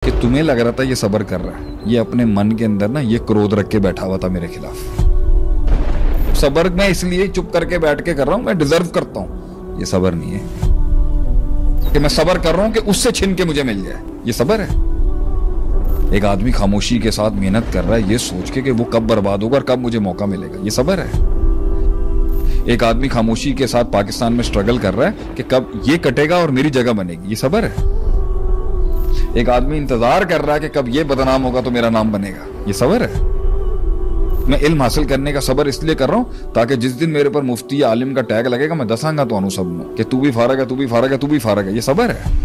कि तुम्हें लग रहा था ये सब्र कर रहा है, ये अपने मन के अंदर ना ये क्रोध रख के बैठा हुआ था मेरे खिलाफ। सब्र मैं इसलिए चुप करके बैठ के कर रहा हूं, मैं डिजर्व करता हूं। ये सब्र नहीं है कि मैं सब्र कर रहा हूं कि उससे छीन के मुझे मिल जाए। ये सब्र है। एक आदमी खामोशी के साथ मेहनत कर रहा है ये सोच के कि वो कब बर्बाद होगा और कब मुझे मौका मिलेगा। ये सब्र है। एक आदमी खामोशी के साथ पाकिस्तान में स्ट्रगल कर रहा है कि कब ये कटेगा और मेरी जगह बनेगी। ये सब्र है। एक आदमी इंतजार कर रहा है कि कब ये बदनाम होगा तो मेरा नाम बनेगा। ये सब्र है। मैं इल्म हासिल करने का सब्र इसलिए कर रहा हूं ताकि जिस दिन मेरे पर मुफ्ती या आलिम का टैग लगेगा मैं दसांगा तो अनु सब में कि तू भी फारग है, तू भी फारग है, तू भी फारग है। ये सब्र है।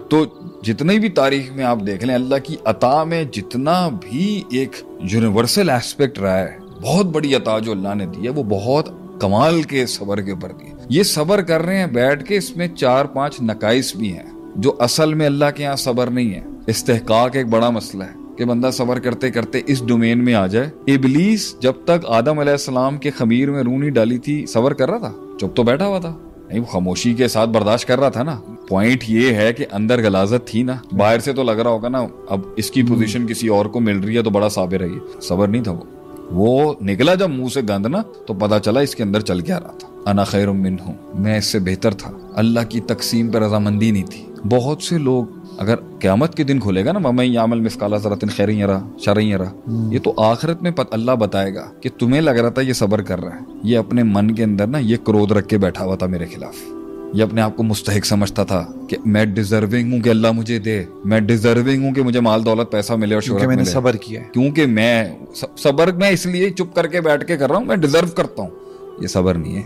तो जितनी भी तारीख में आप देख लें, अल्लाह की अता में जितना भी एक यूनिवर्सल एस्पेक्ट रहा है, बहुत बड़ी अता जो अल्लाह ने दी है वो बहुत कमाल के सब्र के ऊपर दी। ये सब्र कर रहे हैं बैठ के, इसमें 4-5 नकाइस भी हैं जो असल में अल्लाह के यहाँ सब्र नहीं है। इस्तेहकाक एक बड़ा मसला है कि बंदा सब्र करते करते इस डोमेन में आ जाए। इबलीस जब तक आदम अलैहिस्सलाम के खमीर में रूह नहीं डाली थी सब्र कर रहा था, चुप तो बैठा हुआ था नहीं, वो खामोशी के साथ बर्दाश्त कर रहा था ना। पॉइंट ये है कि अंदर गलाजत थी ना, बाहर से तो लग रहा होगा ना अब इसकी पोजीशन किसी और को मिल रही है तो बड़ा साबिर है। ये सब्र नहीं था। वो निकला जब मुंह से गंद ना तो पता चला इसके अंदर चल क्या रहा था। अना खैरुम मिन्हु, मैं इससे बेहतर था। अल्लाह की तकसीम पर रजामंदी नहीं थी। बहुत से लोग अगर क़यामत के दिन खुलेगा ना मैं यामल मिस्काला ज़र्रतिन खैरन यरा शररन यरा, ये तो आखिरत में अल्लाह बताएगा कि तुम्हें लग रहा था ये सब्र कर रहा है, ये अपने मन के अंदर ना ये क्रोध रख के बैठा हुआ था मेरे खिलाफ। ये अपने आप को मुस्तहिक समझता था कि मैं डिजर्विंग हूँ कि अल्लाह मुझे दे, मैं डिजर्विंग हूँ कि मुझे माल दौलत पैसा मिले और शोहरत मिले। सब्र किया है क्योंकि मैं सब्र मैं इसलिए चुप करके बैठ के कर रहा हूँ, मैं डिजर्व करता हूँ। ये सब्र नहीं है।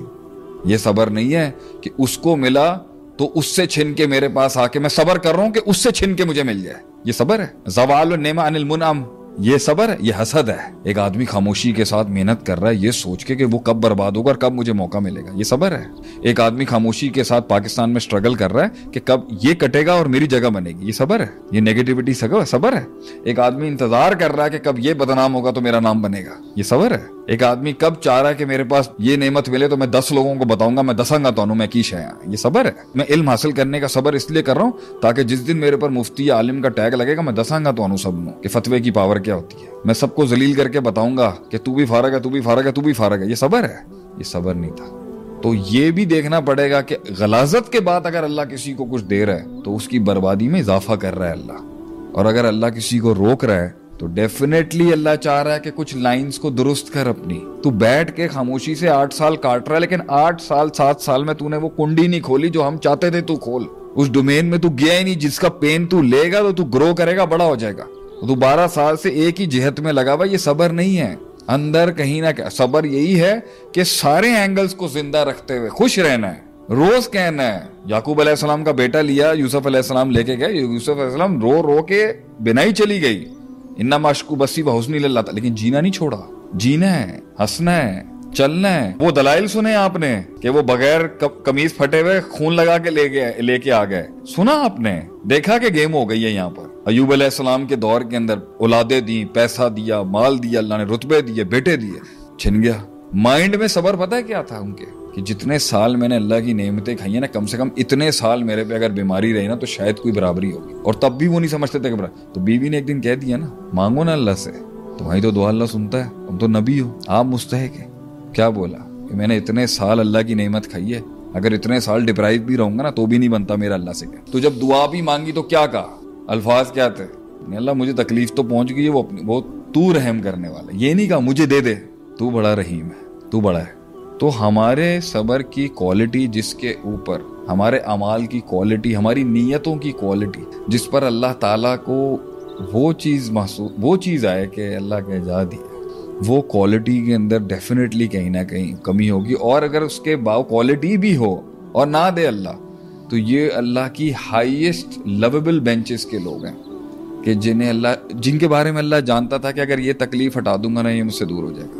ये सब्र नहीं है कि उसको मिला तो उससे छिन के मेरे पास आके मैं सब्र कर रहा हूँ कि उससे छिन के मुझे मिल जाए। ये सब्र है। ज़वाल नेमा अनिल मुनअम, ये सब्र है। ये हसद है। एक आदमी खामोशी के साथ मेहनत कर रहा है ये सोच के कि वो कब बर्बाद होगा और कब मुझे मौका मिलेगा। ये सब्र है। एक आदमी खामोशी के साथ पाकिस्तान में स्ट्रगल कर रहा है कि कब ये कटेगा और मेरी जगह बनेगी। ये सब्र है। ये नेगेटिविटी सब्र है। एक आदमी इंतजार कर रहा है कि कब ये बदनाम होगा तो मेरा नाम बनेगा। ये सब्र है। एक आदमी कब चाह रहा है कि मेरे पास ये नेमत मिले तो मैं 10 लोगों को बताऊंगा, मैं दसांगा तो मैं की शय। ये सब्र है। मैं इल्म हासिल करने का सब्र इसलिए कर रहा हूँ ताकि जिस दिन मेरे पर मुफ्ती या आलिम का टैग लगेगा मैं दसांगा तो सब कि फतवे की पावर क्या होती है। मैं सबको जलील करके बताऊंगा कि तू भी फारग है, तू भी फारग है, तू भी फारग है। ये सब्र है। ये सब्र नहीं था। तो ये भी देखना पड़ेगा कि गलाजत के बाद अगर अल्लाह किसी को कुछ दे रहा है तो उसकी बर्बादी में इजाफा कर रहा है अल्लाह, और अगर अल्लाह किसी को रोक रहा है तो डेफिनेटली अल्लाह चाह रहा है कि कुछ लाइंस को दुरुस्त कर अपनी। तू बैठ के खामोशी से 8 साल काट रहा है, लेकिन 8 साल 7 साल में तूने वो कुंडी नहीं खोली जो हम चाहते थे तू खोल। उस डोमेन में तू गया ही नहीं जिसका पेन तू लेगा तो तू ग्रो करेगा, बड़ा हो जाएगा। तू 12 साल से एक ही जिहत में लगा हुआ। ये सब्र नहीं है। अंदर कहीं ना कहीं सब्र यही है कि सारे एंगल्स को जिंदा रखते हुए खुश रहना है। रोज कहना है। याकूब अलैहिस्सलाम का बेटा लिया, यूसुफ अलैहिस्सलाम लेके गए, यूसुफ अलैहिस्सलाम रो रो के बिना ही चली गई। इन्ना माशकू बसी व हुस्नी लिल्लाह, लेकिन जीना नहीं छोड़ा। जीना है, हंसना है, चलना है। वो दलाइल सुने आपने कि वो बगैर कमीज फटे हुए खून लगा के लेके आ गए। सुना आपने, देखा कि गेम हो गई है यहाँ पर। अयूब अलैहिस्सलाम के दौर के अंदर औलादे दी, पैसा दिया, माल दिया, अल्लाह ने रुतबे दिए, बेटे दिए, छिन गया। माइंड में सब्र पता है क्या था उनके कि जितने साल मैंने अल्लाह की नेमतें खाई है ना, कम से कम इतने साल मेरे पे अगर बीमारी रही ना तो शायद कोई बराबरी होगी। और तब भी वो नहीं समझते थे कि तो बीवी ने एक दिन कह दिया ना, मांगो ना अल्लाह से। तो भाई तो दुआ अल्लाह सुनता है, तुम तो नबी हो, आप मुस्तहिक है। क्या बोला कि मैंने इतने साल अल्लाह की नेमत खाई है, अगर इतने साल डिप्राइव भी रहूंगा ना तो भी नहीं बनता मेरा अल्लाह से। तो जब दुआ भी मांगी तो क्या कहा, अल्फाज क्या थे, अल्लाह मुझे तकलीफ तो पहुंच गई है, वो तू रहम करने वाला। ये नहीं कहा मुझे दे दे, तू बड़ा रहीम है, तू बड़ा है। तो हमारे सब्र की क्वालिटी जिसके ऊपर, हमारे अमाल की क्वालिटी, हमारी नीयतों की क्वालिटी जिस पर अल्लाह ताला को वो चीज़ आए कि अल्लाह के इजाज़त है, वो क्वालिटी के अंदर डेफिनेटली कहीं ना कहीं कमी होगी। और अगर उसके बाद क्वालिटी भी हो और ना दे अल्लाह, तो ये अल्लाह की हाईएस्ट लवेबल बेंचेस के लोग हैं कि जिनके बारे में अल्लाह जानता था कि अगर ये तकलीफ हटा दूंगा ना ये मुझसे दूर हो जाएगा।